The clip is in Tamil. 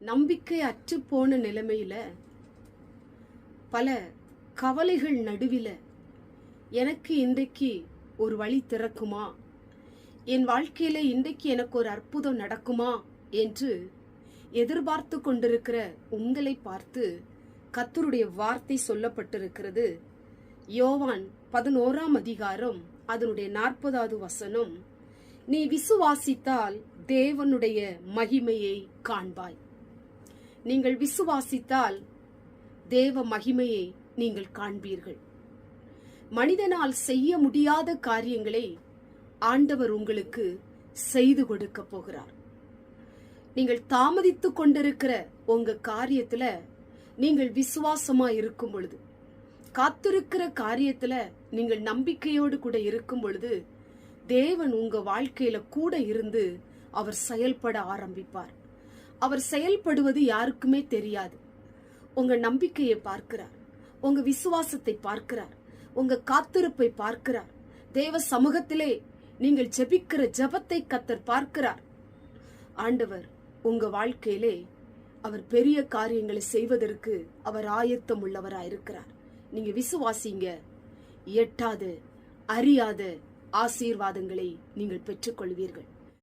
நம்பிக்கை அற்றுப்போன நிலைமையில பல கவலைகள் நடுவில எனக்கு இன்றைக்கு ஒரு வழி திறக்குமா, என் வாழ்க்கையில இன்றைக்கு எனக்கு ஒரு அற்புதம் நடக்குமா என்று எதிர்பார்த்து கொண்டிருக்கிற உங்களை பார்த்து கர்த்தருடைய வார்த்தை சொல்லப்பட்டிருக்கிறது. யோவான் 11ஆம் அதிகாரம் அதனுடைய 40வது வசனம், நீ விசுவாசித்தால் தேவனுடைய மகிமையை காண்பாய். நீங்கள் விசுவாசித்தால் தேவ மகிமையை நீங்கள் காண்பீர்கள். மனிதனால் செய்ய முடியாத காரியங்களை ஆண்டவர் உங்களுக்கு செய்து கொடுக்க போகிறார். நீங்கள் தாமதித்துக் கொண்டிருக்கிற உங்க காரியத்துல நீங்கள் விசுவாசமா இருக்கும் பொழுது, காத்திருக்கிற காரியத்துல நீங்கள் நம்பிக்கையோடு கூட இருக்கும் பொழுது, தேவன் உங்க வாழ்க்கையில கூட இருந்து அவர் செயல்பட ஆரம்பிப்பார். அவர் செயல்படுவது யாருக்குமே தெரியாது. உங்க நம்பிக்கையை பார்க்கிறார், உங்க விசுவாசத்தை பார்க்கிறார், உங்க காத்திருப்பை பார்க்கிறார். தேவ சமூகத்திலே நீங்கள் ஜெபிக்கிற ஜெபத்தை கர்த்தர் பார்க்கிறார். ஆண்டவர் உங்க வாழ்க்கையிலே அவர் பெரிய காரியங்களை செய்வதற்கு அவர் ஆயத்தம் உள்ளவராயிருக்கிறார். நீங்க விசுவாசிங்க. எட்டாத அறியாத ஆசீர்வாதங்களை நீங்கள் பெற்றுக்கொள்வீர்கள்.